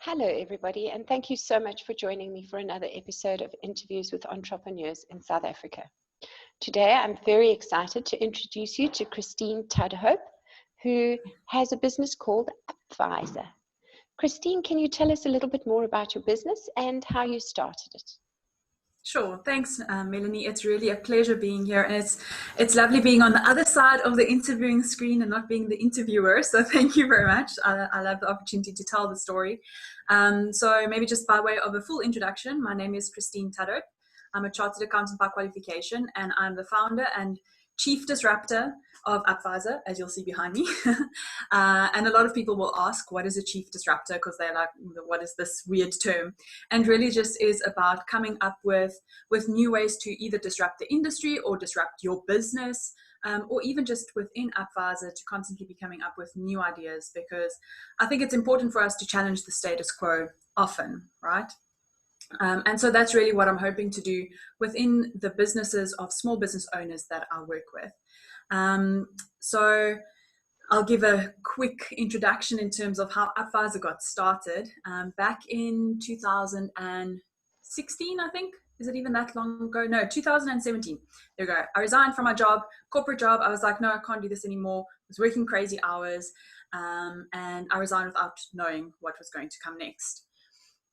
Hello, everybody, and thank you so much for joining me for another episode of Interviews with Entrepreneurs in South Africa. Today, I'm very excited to introduce you to Kristine Tudhope, who has a business called APFaza. Kristine, can you tell us a little bit more about your business and how you started it? Sure. Thanks, Melanie. It's really a pleasure being here. And it's lovely being on the other side of the interviewing screen and not being the interviewer. So thank you very much. I love the opportunity to tell the story. So maybe just by way of a full introduction, my name is Kristine Tudhope. I'm a chartered accountant by qualification, and I'm the founder and chief disruptor of APFaza, as you'll see behind me. And a lot of people will ask, what is a chief disruptor? Because they're like, what is this weird term? And really just is about coming up with new ways to either disrupt the industry or disrupt your business, or even just within APFaza to constantly be coming up with new ideas, because I think it's important for us to challenge the status quo often, right? And so that's really what I'm hoping to do within the businesses of small business owners that I work with. So I'll give a quick introduction in terms of how APFaza got started. Back in 2016, I think. Is it even that long ago? No, 2017. There we go. I resigned from my job, corporate job. I was like, no, I can't do this anymore. I was working crazy hours. And I resigned without knowing what was going to come next.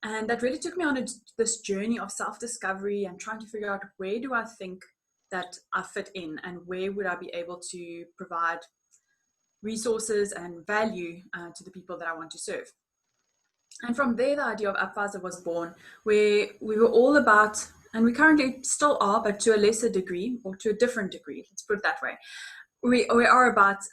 And that really took me on this journey of self-discovery and trying to figure out, where do I think that I fit in, and where would I be able to provide resources and value to the people that I want to serve. And from there, the idea of APFaza was born, where we were all about, and we currently still are, but to a lesser degree, or to a different degree, let's put it that way. We are about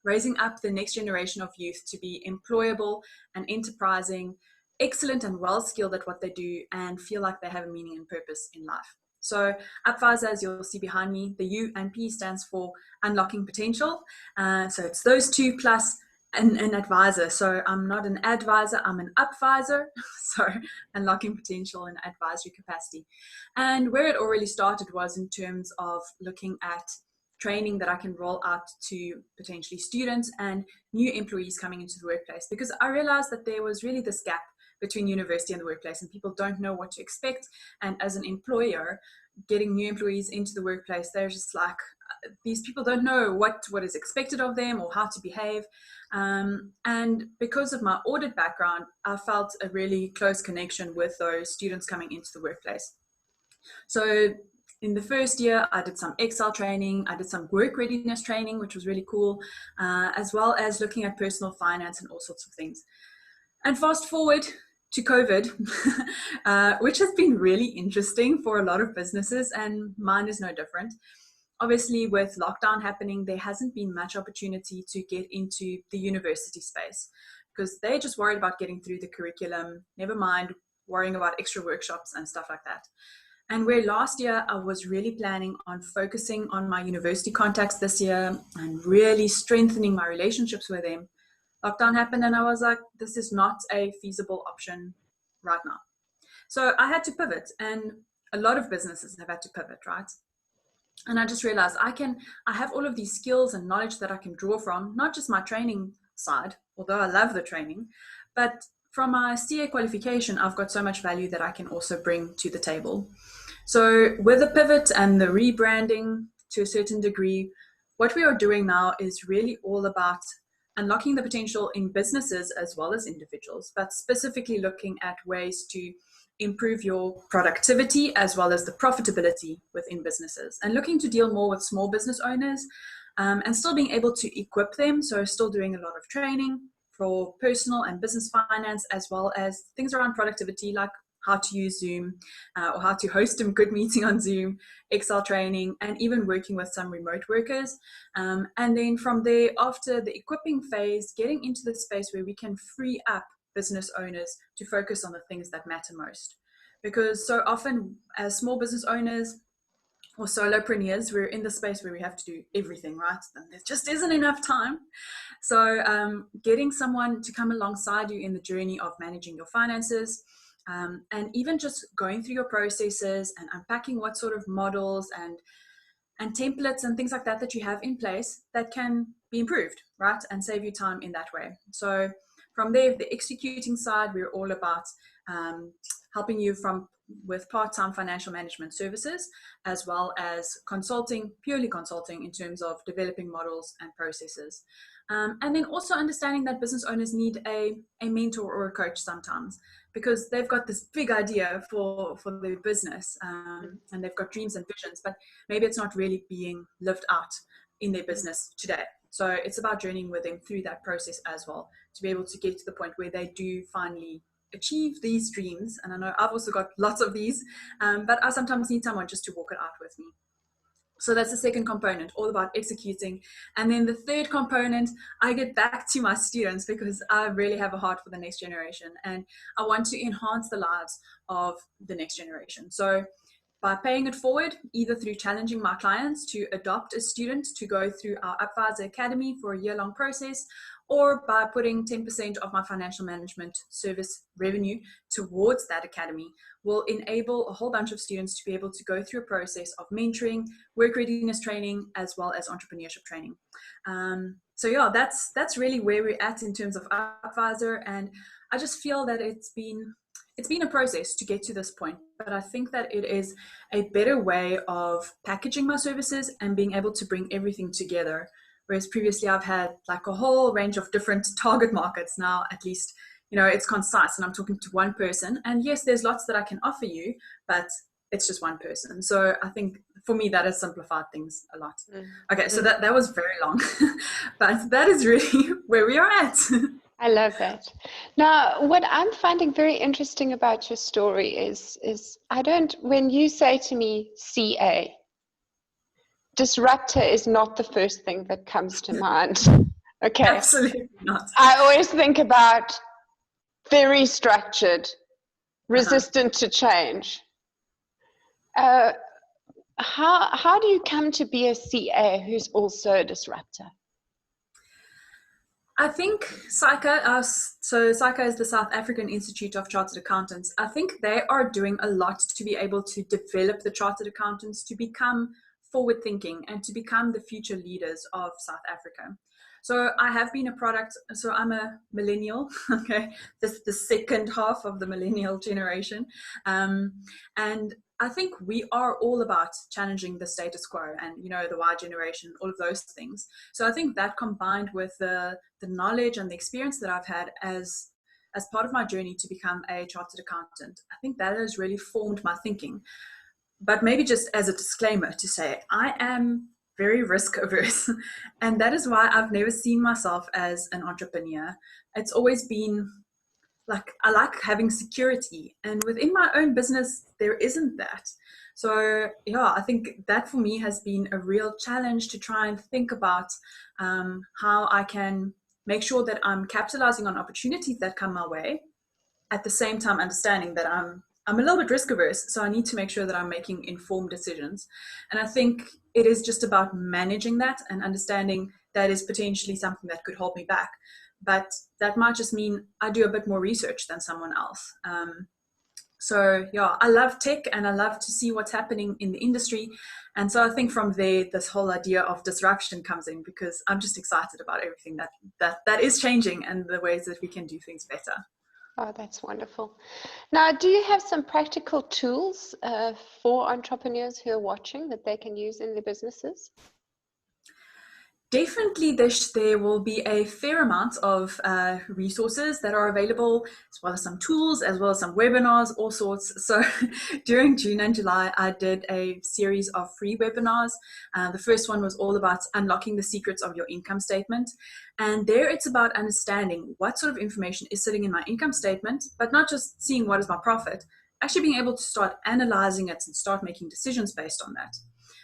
raising up the next generation of youth to be employable and enterprising, excellent and well-skilled at what they do, and feel like they have a meaning and purpose in life. So APFaza, as you'll see behind me, the U and P stands for unlocking potential. So it's those two plus an advisor. So I'm not an advisor, I'm an APFazer. So unlocking potential in advisory capacity. And where it already started was in terms of looking at training that I can roll out to potentially students and new employees coming into the workplace, because I realized that there was really this gap between university and the workplace, and people don't know what to expect. And as an employer, getting new employees into the workplace, they're just like, these people don't know what is expected of them or how to behave. And because of my audit background, I felt a really close connection with those students coming into the workplace. So in the first year, I did some Excel training, I did some work readiness training, which was really cool, as well as looking at personal finance and all sorts of things. And fast forward to COVID, which has been really interesting for a lot of businesses, and mine is no different. Obviously, with lockdown happening, there hasn't been much opportunity to get into the university space, because they're just worried about getting through the curriculum, never mind worrying about extra workshops and stuff like that. And where last year I was really planning on focusing on my university contacts this year and really strengthening my relationships with them, lockdown happened, and I was like, this is not a feasible option right now. So I had to pivot, and a lot of businesses have had to pivot, right? And I just realized I have all of these skills and knowledge that I can draw from, not just my training side, although I love the training, but from my CA qualification, I've got so much value that I can also bring to the table. So with the pivot and the rebranding to a certain degree, what we are doing now is really all about unlocking the potential in businesses as well as individuals, but specifically looking at ways to improve your productivity as well as the profitability within businesses, and looking to deal more with small business owners, and still being able to equip them. So still doing a lot of training for personal and business finance, as well as things around productivity, like how to use Zoom, or how to host a good meeting on Zoom, Excel training, and even working with some remote workers. And then from there, after the equipping phase, getting into the space where we can free up business owners to focus on the things that matter most. Because so often as small business owners or solopreneurs, we're in the space where we have to do everything, right? And there just isn't enough time. So getting someone to come alongside you in the journey of managing your finances, and even just going through your processes and unpacking what sort of models and templates and things like that you have in place that can be improved, right? And save you time in that way. So from there, the executing side, we're all about helping you with part-time financial management services, as well as consulting, purely consulting in terms of developing models and processes. And then also understanding that business owners need a mentor or a coach sometimes, because they've got this big idea for their business, and they've got dreams and visions, but maybe it's not really being lived out in their business today. So it's about journeying with them through that process as well, to be able to get to the point where they do finally achieve these dreams. And I know I've also got lots of these, but I sometimes need someone just to walk it out with me. So that's the second component, all about executing. And then the third component, I get back to my students, because I really have a heart for the next generation, and I want to enhance the lives of the next generation. So by paying it forward, either through challenging my clients to adopt a student to go through our APFaza Academy for a year-long process, or by putting 10% of my financial management service revenue towards that academy, will enable a whole bunch of students to be able to go through a process of mentoring, work readiness training, as well as entrepreneurship training. So yeah, that's really where we're at in terms of APFaza, and I just feel that it's been a process to get to this point, but I think that it is a better way of packaging my services and being able to bring everything together. Whereas previously I've had like a whole range of different target markets. Now at least, it's concise, and I'm talking to one person. And yes, there's lots that I can offer you, but it's just one person. So I think for me, that has simplified things a lot. Okay, so that was very long, but that is really where we are at. I love that. Now, what I'm finding very interesting about your story is when you say to me CA, disruptor is not the first thing that comes to mind. Okay. Absolutely not. I always think about very structured, resistant to change. How do you come to be a CA who's also a disruptor? I think SAICA, so SAICA is the South African Institute of Chartered Accountants. I think they are doing a lot to be able to develop the chartered accountants to become forward thinking and to become the future leaders of South Africa. So I have been so I'm a millennial, okay, this is the second half of the millennial generation. And I think we are all about challenging the status quo and, the Y generation, all of those things. So I think that combined with the knowledge and the experience that I've had as part of my journey to become a chartered accountant, I think that has really formed my thinking. But maybe just as a disclaimer to say, I am very risk averse. And that is why I've never seen myself as an entrepreneur. It's always been like, I like having security, and within my own business, there isn't that. So yeah, I think that for me has been a real challenge to try and think about how I can make sure that I'm capitalizing on opportunities that come my way, at the same time understanding that I'm a little bit risk averse, so I need to make sure that I'm making informed decisions. And I think it is just about managing that and understanding that is potentially something that could hold me back. But that might just mean I do a bit more research than someone else. So yeah, I love tech and I love to see what's happening in the industry. And so I think from there, this whole idea of disruption comes in, because I'm just excited about everything that is changing and the ways that we can do things better. Oh, that's wonderful. Now, do you have some practical tools for entrepreneurs who are watching that they can use in their businesses? Definitely there will be a fair amount of resources that are available, as well as some tools, as well as some webinars, all sorts. So during June and July, I did a series of free webinars. The first one was all about unlocking the secrets of your income statement. And there it's about understanding what sort of information is sitting in my income statement, but not just seeing what is my profit, actually being able to start analyzing it and start making decisions based on that.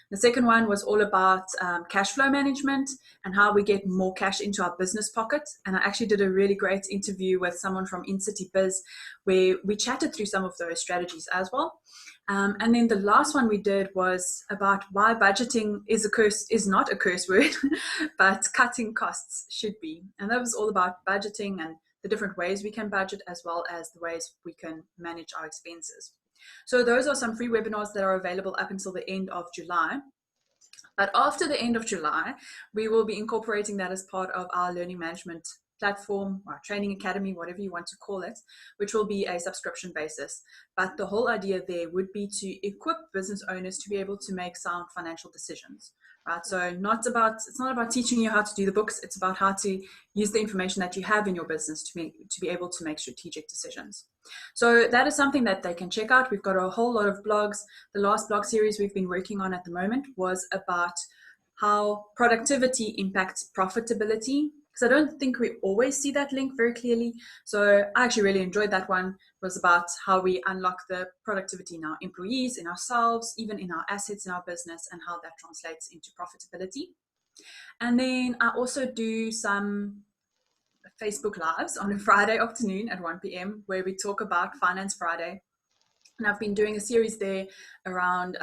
The second one was all about cash flow management and how we get more cash into our business pocket. And I actually did a really great interview with someone from InCity Biz where we chatted through some of those strategies as well. And then the last one we did was about why budgeting is not a curse word, but cutting costs should be. And that was all about budgeting and the different ways we can budget, as well as the ways we can manage our expenses. So those are some free webinars that are available up until the end of July. But after the end of July, we will be incorporating that as part of our learning management platform or our training academy, whatever you want to call it, which will be a subscription basis. But the whole idea there would be to equip business owners to be able to make sound financial decisions, right? So it's not about teaching you how to do the books. It's about how to use the information that you have in your business to be able to make strategic decisions. So that is something that they can check out. We've got a whole lot of blogs. The last blog series we've been working on at the moment was about how productivity impacts profitability, because I don't think we always see that link very clearly. So I actually really enjoyed that one. It was about how we unlock the productivity in our employees, in ourselves, even in our assets in our business, and how that translates into profitability. And then I also do some Facebook Lives on a Friday afternoon at 1 p.m. where we talk about Finance Friday. And I've been doing a series there around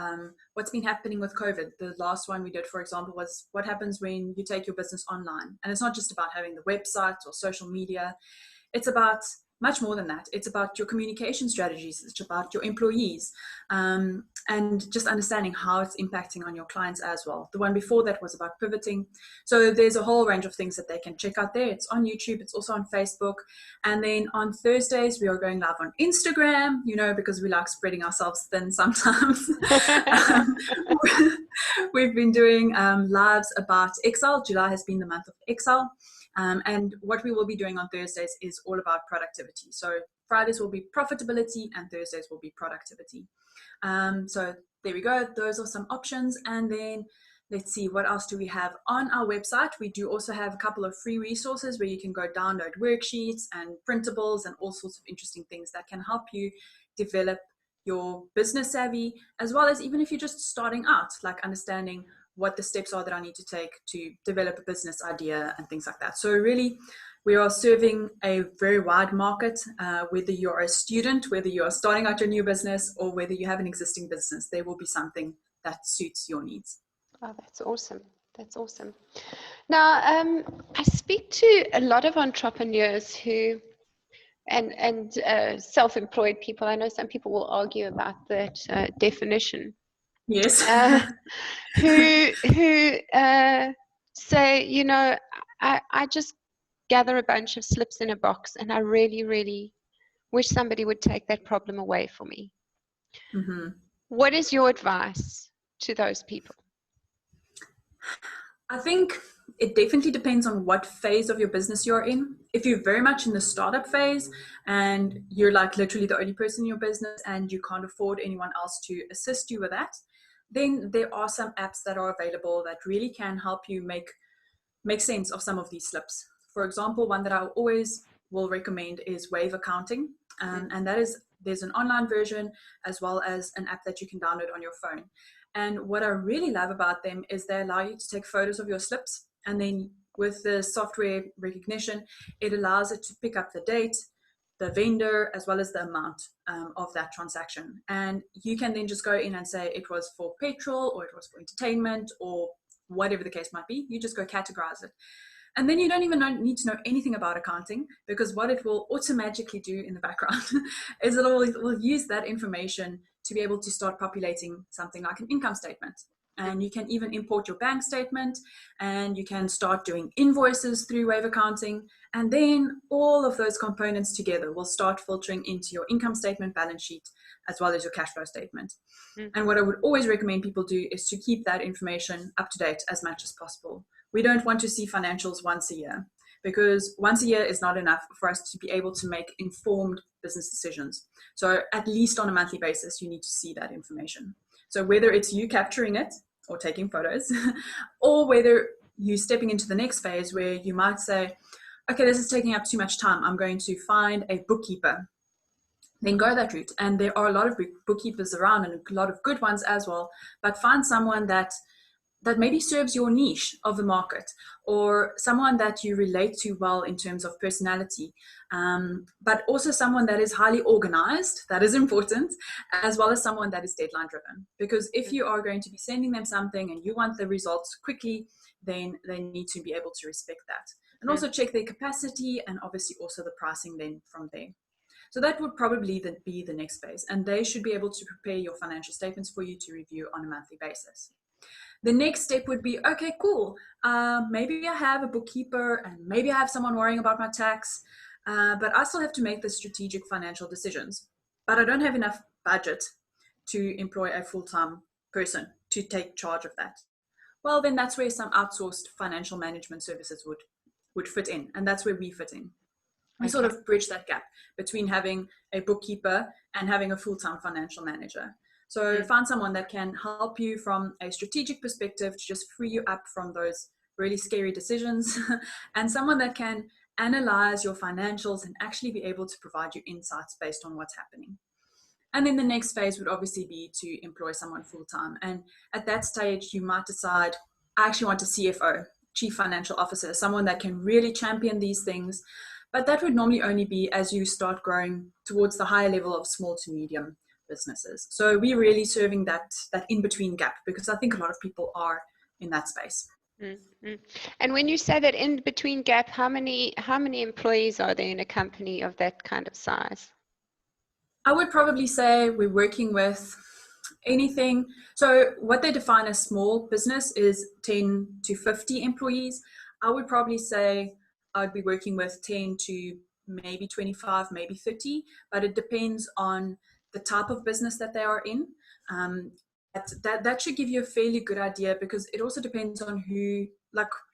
what's been happening with COVID. The last one we did, for example, was what happens when you take your business online. And it's not just about having the website or social media. It's about much more than that. It's about your communication strategies. It's about your employees, and just understanding how it's impacting on your clients as well. The one before that was about pivoting. So there's a whole range of things that they can check out there. It's on YouTube. It's also on Facebook. And then on Thursdays, we are going live on Instagram, because we like spreading ourselves thin sometimes. We've been doing lives about Excel. July has been the month of Excel. And what we will be doing on Thursdays is all about productivity. So Fridays will be profitability and Thursdays will be productivity. So there we go. Those are some options. And then let's see, what else do we have on our website? We do also have a couple of free resources where you can go download worksheets and printables and all sorts of interesting things that can help you develop your business savvy, as well as even if you're just starting out, like understanding what the steps are that I need to take to develop a business idea and things like that. So really, we are serving a very wide market, whether you're a student, whether you are starting out your new business, or whether you have an existing business, there will be something that suits your needs. Oh, that's awesome. That's awesome. Now, I speak to a lot of entrepreneurs who, and self-employed people. I know some people will argue about that definition. Yes. Who say, I just gather a bunch of slips in a box, and I really, really wish somebody would take that problem away for me. Mm-hmm. What is your advice to those people? I think it definitely depends on what phase of your business you're in. If you're very much in the startup phase and you're like literally the only person in your business and you can't afford anyone else to assist you with that, then there are some apps that are available that really can help you make sense of some of these slips. For example, one that I always will recommend is Wave Accounting. And that is, there's an online version as well as an app that you can download on your phone. And what I really love about them is they allow you to take photos of your slips, and then with the software recognition, it allows it to pick up the date, the vendor, as well as the amount of that transaction. And you can then just go in and say it was for petrol, or it was for entertainment, or whatever the case might be. You just go categorize it. And then you don't even need to know anything about accounting, because what it will automatically do in the background is it will use that information to be able to start populating something like an income statement. And you can even import your bank statement, and you can start doing invoices through Wave Accounting. And then all of those components together will start filtering into your income statement, balance sheet, as well as your cash flow statement. Mm-hmm. And what I would always recommend people do is to keep that information up to date as much as possible. We don't want to see financials once a year, because once a year is not enough for us to be able to make informed business decisions. So at least on a monthly basis, you need to see that information. So whether it's you capturing it or taking photos, or whether you're stepping into the next phase where you might say, okay, this is taking up too much time, I'm going to find a bookkeeper. Then go that route. And there are a lot of bookkeepers around, and a lot of good ones as well, but find someone that maybe serves your niche of the market, or someone that you relate to well in terms of personality, but also someone that is highly organized. That is important, as well as someone that is deadline driven. Because if you are going to be sending them something and you want the results quickly, then they need to be able to respect that. And also check their capacity, and obviously also the pricing then from there. So that would probably be the next phase. And they should be able to prepare your financial statements for you to review on a monthly basis. The next step would be, okay, cool. Maybe I have a bookkeeper and maybe I have someone worrying about my tax, but I still have to make the strategic financial decisions. But I don't have enough budget to employ a full-time person to take charge of that. Well, then that's where some outsourced financial management services would fit in. And that's where we fit in. We sort of bridge that gap between having a bookkeeper and having a full-time financial manager. So find someone that can help you from a strategic perspective to just free you up from those really scary decisions, and someone that can analyze your financials and actually be able to provide you insights based on what's happening. And then the next phase would obviously be to employ someone full-time. And at that stage, you might decide, I actually want a CFO, Chief Financial Officer, someone that can really champion these things. But that would normally only be as you start growing towards the higher level of small to medium businesses. So we're really serving that in-between gap, because I think a lot of people are in that space. Mm-hmm. And when you say that in-between gap, how many employees are there in a company of that kind of size? I would probably say we're working with anything. So what they define as small business is 10 to 50 employees. I would probably say I'd be working with 10 to maybe 25, maybe 30, but it depends on the type of business that they are in. That should give you a fairly good idea, because it also depends on who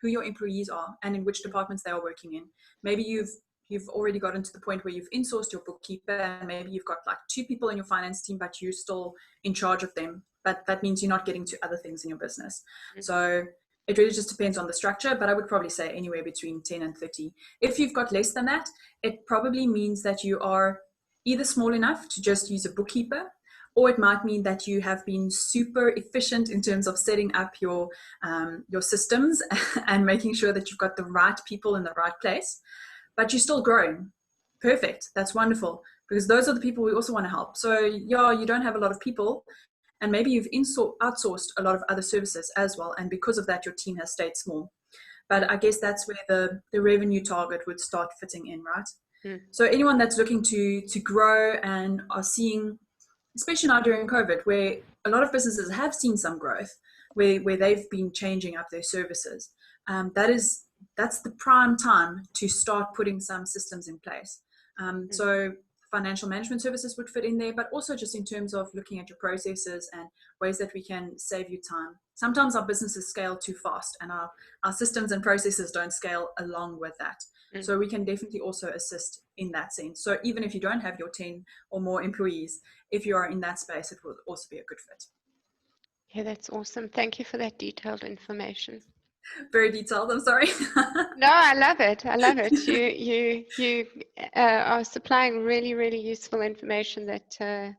your employees are and in which departments they are working in. Maybe you've already gotten to the point where you've insourced your bookkeeper, and maybe you've got like 2 people in your finance team, but you're still in charge of them. But that means you're not getting to other things in your business. Mm-hmm. So it really just depends on the structure, but I would probably say anywhere between 10 and 30. If you've got less than that, it probably means that you are either small enough to just use a bookkeeper, or it might mean that you have been super efficient in terms of setting up your systems and making sure that you've got the right people in the right place, but you're still growing. Perfect. That's wonderful, because those are the people we also want to help. So yeah, you don't have a lot of people, and maybe you've outsourced a lot of other services as well, and because of that, your team has stayed small. But I guess that's where the revenue target would start fitting in, right? So anyone that's looking to grow and are seeing, especially now during COVID, where a lot of businesses have seen some growth, where they've been changing up their services, that's the prime time to start putting some systems in place. So financial management services would fit in there, but also just in terms of looking at your processes and ways that we can save you time. Sometimes our businesses scale too fast, and our systems and processes don't scale along with that. So we can definitely also assist in that sense. So even if you don't have your 10 or more employees, if you are in that space, it will also be a good fit. Yeah, that's awesome. Thank you for that detailed information. Very detailed, I'm sorry. No, I love it. I love it. You are supplying really, really useful information that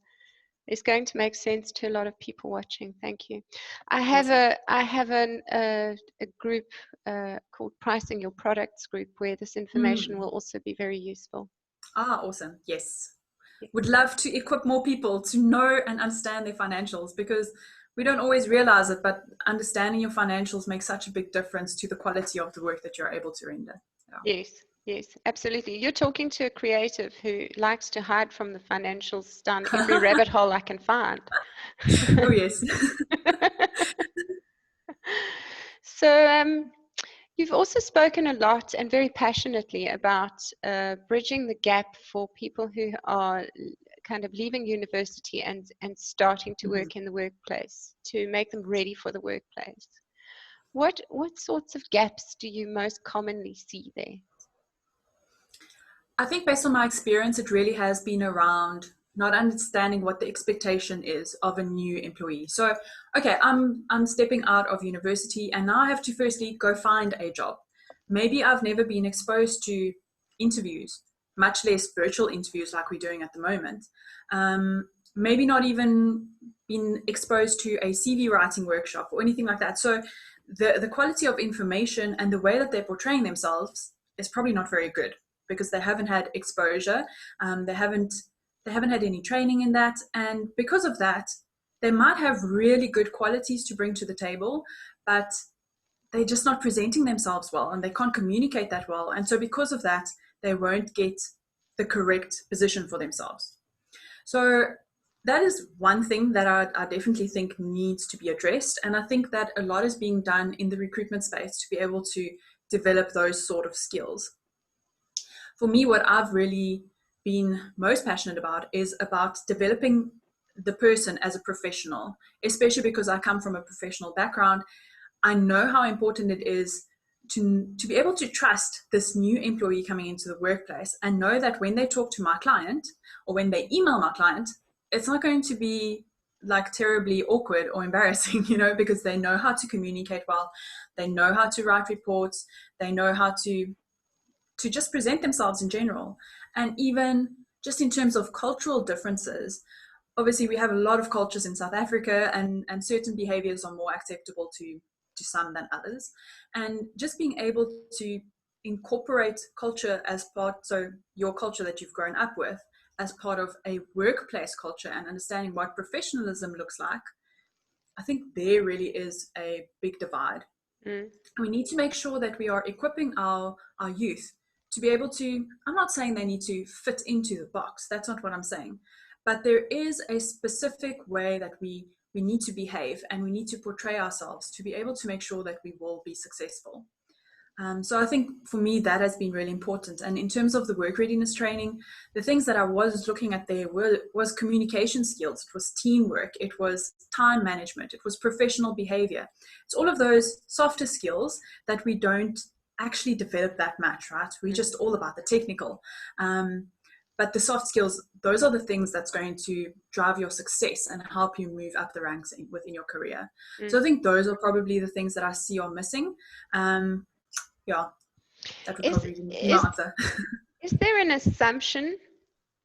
is going to make sense to a lot of people watching. Thank you. I have a group called Pricing Your Products group, where this information will also be very useful. Ah, awesome. Yes. Would love to equip more people to know and understand their financials, because we don't always realize it, but understanding your financials makes such a big difference to the quality of the work that you're able to render. Yeah. Yes, absolutely. You're talking to a creative who likes to hide from the financials down every rabbit hole I can find. Oh, yes. So you've also spoken a lot and very passionately about bridging the gap for people who are kind of leaving university and starting to work in the workplace, to make them ready for the workplace. What sorts of gaps do you most commonly see there? I think based on my experience, it really has been around not understanding what the expectation is of a new employee. So, okay, I'm stepping out of university, and now I have to firstly go find a job. Maybe I've never been exposed to interviews, much less virtual interviews like we're doing at the moment. Maybe not even been exposed to a CV writing workshop or anything like that. So the quality of information and the way that they're portraying themselves is probably not very good, because they haven't had exposure. They haven't had any training in that. And because of that, they might have really good qualities to bring to the table, but they're just not presenting themselves well, and they can't communicate that well. And so because of that, they won't get the correct position for themselves. So that is one thing that I definitely think needs to be addressed. And I think that a lot is being done in the recruitment space to be able to develop those sort of skills. For me, what I've really been most passionate about is about developing the person as a professional, especially because I come from a professional background. I know how important it is to be able to trust this new employee coming into the workplace and know that when they talk to my client or when they email my client, it's not going to be like terribly awkward or embarrassing, because they know how to communicate well, they know how to write reports, they know how to just present themselves in general. And even just in terms of cultural differences, obviously we have a lot of cultures in South Africa, and certain behaviors are more acceptable to some than others. And just being able to incorporate culture as part, so your culture that you've grown up with, as part of a workplace culture and understanding what professionalism looks like, I think there really is a big divide. We need to make sure that we are equipping our youth to be able to, I'm not saying they need to fit into the box, that's not what I'm saying, but there is a specific way that we need to behave and we need to portray ourselves to be able to make sure that we will be successful. So I think for me that has been really important. And in terms of the work readiness training, the things that I was looking at there was communication skills, it was teamwork, it was time management, it was professional behavior. It's all of those softer skills that we don't actually develop that much, right? We're just all about the technical. But the soft skills, those are the things that's going to drive your success and help you move up the ranks within your career. So I think those are probably the things that I see are missing. Yeah, that would probably be my answer. Is there an assumption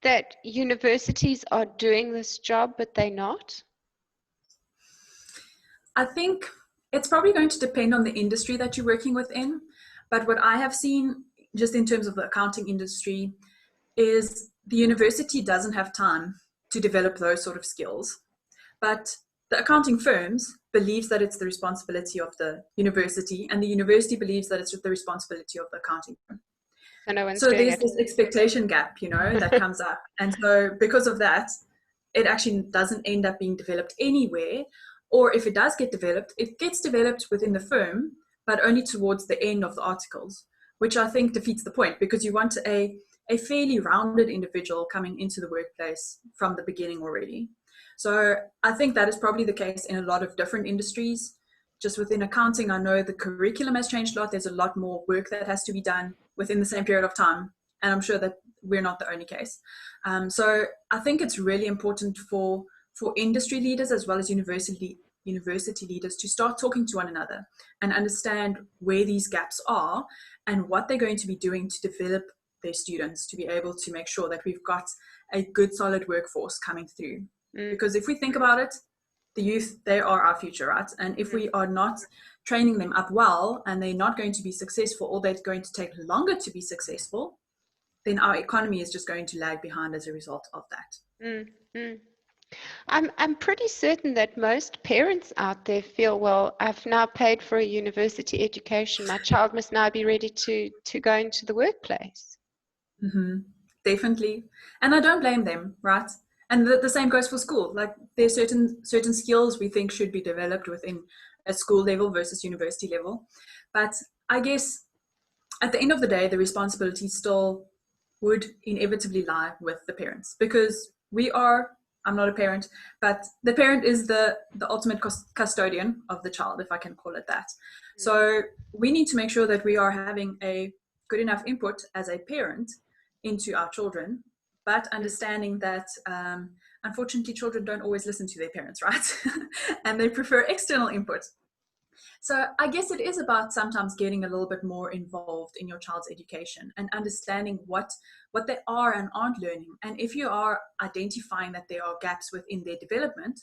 that universities are doing this job, but they're not? I think it's probably going to depend on the industry that you're working within. But what I have seen, just in terms of the accounting industry, is the university doesn't have time to develop those sort of skills. But the accounting firms believes that it's the responsibility of the university, and the university believes that it's the responsibility of the accounting firm. So there's this expectation gap, that comes up. And so because of that, it actually doesn't end up being developed anywhere. Or if it does get developed, it gets developed within the firm, but only towards the end of the articles, which I think defeats the point, because you want a fairly rounded individual coming into the workplace from the beginning already. So I think that is probably the case in a lot of different industries. Just within accounting, I know the curriculum has changed a lot. There's a lot more work that has to be done within the same period of time. And I'm sure that we're not the only case. So I think it's really important for industry leaders as well as university leaders to start talking to one another and understand where these gaps are and what they're going to be doing to develop their students to be able to make sure that we've got a good, solid workforce coming through. Because if we think about it, the youth, they are our future, right? And if we are not training them up well and they're not going to be successful, or they're going to take longer to be successful, then our economy is just going to lag behind as a result of that. I'm pretty certain that most parents out there feel, well, I've now paid for a university education. My child must now be ready to go into the workplace. Definitely. And I don't blame them, right? And the same goes for school. Like there's certain skills we think should be developed within a school level versus university level. But I guess at the end of the day, the responsibility still would inevitably lie with the parents, because I'm not a parent, but the parent is the ultimate custodian of the child, if I can call it that. So we need to make sure that we are having a good enough input as a parent into our children, but understanding that unfortunately children don't always listen to their parents, right? And they prefer external input. So I guess it is about sometimes getting a little bit more involved in your child's education and understanding what they are and aren't learning. And if you are identifying that there are gaps within their development,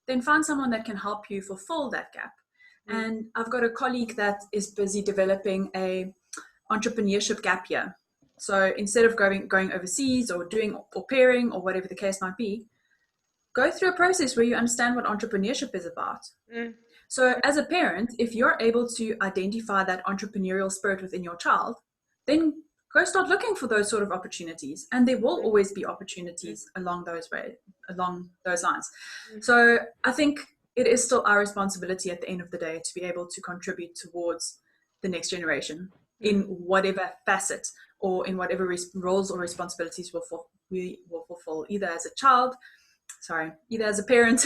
then find someone that can help you fulfill that gap. And I've got a colleague that is busy developing a entrepreneurship gap year. So instead of going overseas or doing au pairing or whatever the case might be, go through a process where you understand what entrepreneurship is about. So as a parent, if you're able to identify that entrepreneurial spirit within your child, then go start looking for those sort of opportunities, and there will always be opportunities along those lines. So I think it is still our responsibility at the end of the day to be able to contribute towards the next generation in whatever facet or in whatever roles or responsibilities we will fulfill, either as a parent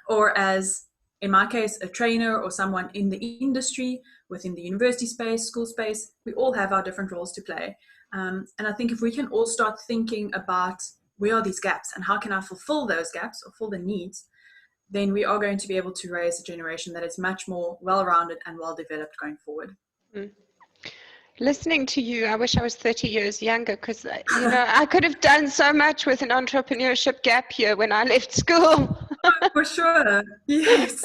or as, in my case, a trainer or someone in the industry, within the university space, school space. We all have our different roles to play. And I think if we can all start thinking about where are these gaps and how can I fulfill those gaps or fill the needs, then we are going to be able to raise a generation that is much more well-rounded and well-developed going forward. Listening to you, I wish I was 30 years younger, because I could have done so much with an entrepreneurship gap year when I left school. For sure, yes.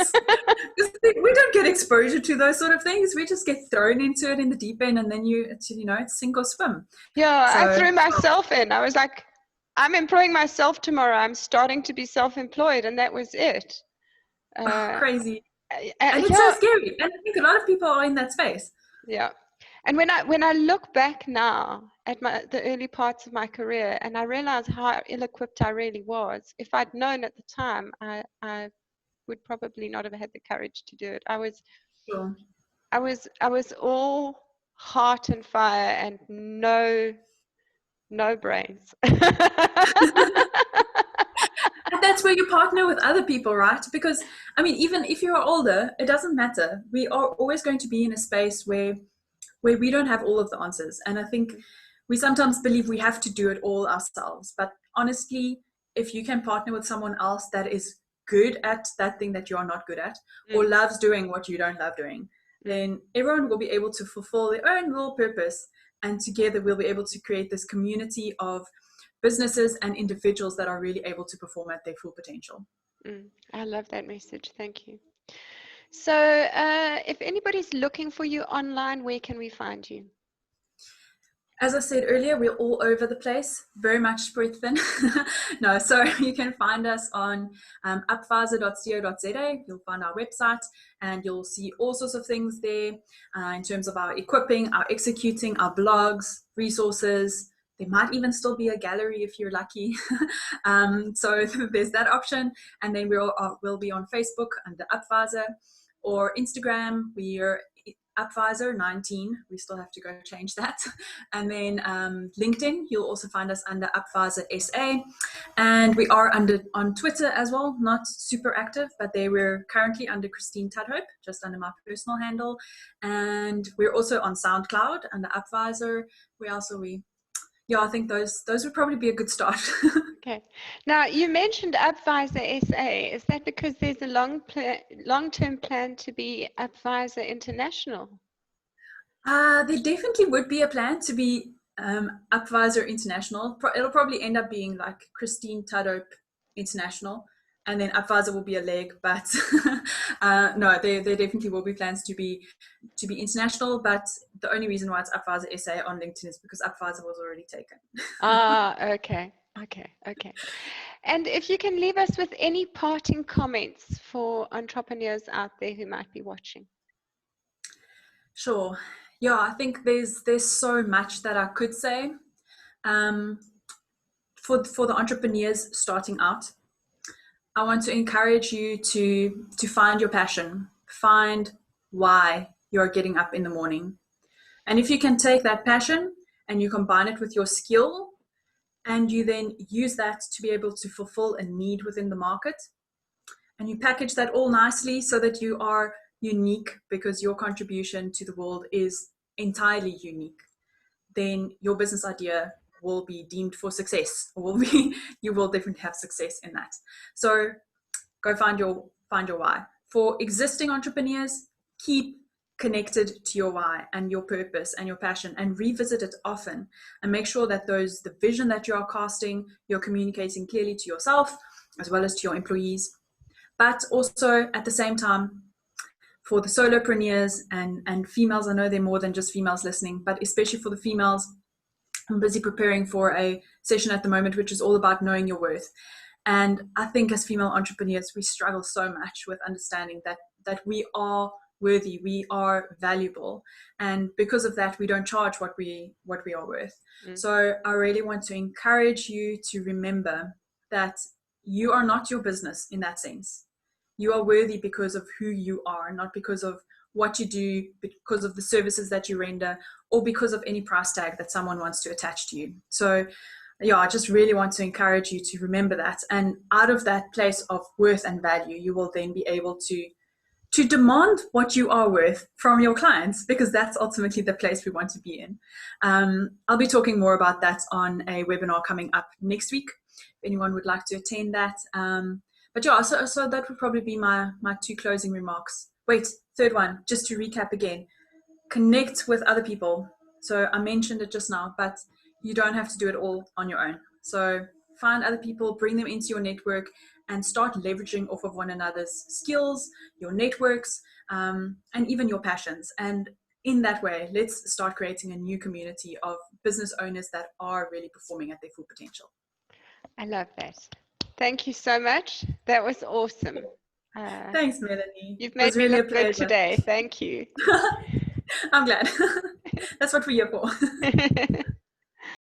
We don't get exposure to those sort of things. We just get thrown into it in the deep end, and then it's sink or swim. Yeah, so, I threw myself in. I was like, I'm employing myself tomorrow. I'm starting to be self-employed, and that was it. Crazy. And it's so scary. And I think a lot of people are in that space. Yeah. And when I look back now at the early parts of my career, and I realize how ill-equipped I really was, if I'd known at the time, I would probably not have had the courage to do it. I was all heart and fire and no brains. And that's where you partner with other people, right? Because I mean, even if you're older, it doesn't matter. We are always going to be in a space where we don't have all of the answers. And I think we sometimes believe we have to do it all ourselves. But honestly, if you can partner with someone else that is good at that thing that you are not good at, or loves doing what you don't love doing, then everyone will be able to fulfill their own little purpose. And together we'll be able to create this community of businesses and individuals that are really able to perform at their full potential. I love that message. Thank you. So if anybody's looking for you online, where can we find you? As I said earlier, we're all over the place, very much spread thin. No, so you can find us on apfaza.co.za. You'll find our website and you'll see all sorts of things there in terms of our equipping, our executing, our blogs, resources. There might even still be a gallery if you're lucky. So there's that option. And then we'll be on Facebook under APFaza, or Instagram, we're APFaza19. We still have to go change that. And then LinkedIn, you'll also find us under APFaza SA. And we are on Twitter as well, not super active, but we're currently under Kristine Tudhope, just under my personal handle. And we're also on SoundCloud under APFaza. I think those would probably be a good start. Okay. Now, you mentioned APFaza SA. Is that because there's a long-term plan to be APFaza International? There definitely would be a plan to be APFaza International. It'll probably end up being like Kristine Tudhope International, and then APFaza will be a leg. But no, there definitely will be plans to be international. But the only reason why it's APFaza SA on LinkedIn is because APFaza was already taken. Okay. And if you can leave us with any parting comments for entrepreneurs out there who might be watching. Sure. Yeah, I think there's so much that I could say. For the entrepreneurs starting out, I want to encourage you to find your passion, find why you're getting up in the morning. And if you can take that passion and you combine it with your skill, and you then use that to be able to fulfill a need within the market, and you package that all nicely so that you are unique because your contribution to the world is entirely unique, then your business idea will be deemed for success, or you will definitely have success in that. So go find your why. For existing entrepreneurs, keep connected to your why and your purpose and your passion, and revisit it often, and make sure that the vision that you are casting, you're communicating clearly to yourself as well as to your employees. But also at the same time, for the solopreneurs and females, I know there are more than just females listening, but especially for the females, I'm busy preparing for a session at the moment, which is all about knowing your worth. And I think as female entrepreneurs, we struggle so much with understanding that we are worthy, we are valuable, and because of that we don't charge what we are worth. So I really want to encourage you to remember that you are not your business in that sense. You are worthy because of who you are, not because of what you do, because of the services that you render, or because of any price tag that someone wants to attach to you. So yeah, I just really want to encourage you to remember that, and out of that place of worth and value, you will then be able to demand what you are worth from your clients, because that's ultimately the place we want to be in. I'll be talking more about that on a webinar coming up next week, if anyone would like to attend that. But yeah, so that would probably be my 2 closing remarks. Wait, third one, just to recap again, connect with other people. So I mentioned it just now, but you don't have to do it all on your own. So find other people, bring them into your network, and start leveraging off of one another's skills, your networks, and even your passions. And in that way, let's start creating a new community of business owners that are really performing at their full potential. I love that. Thank you so much. That was awesome. Thanks, Melanie. You've made me look good today. Thank you. I'm glad. That's what we're here for.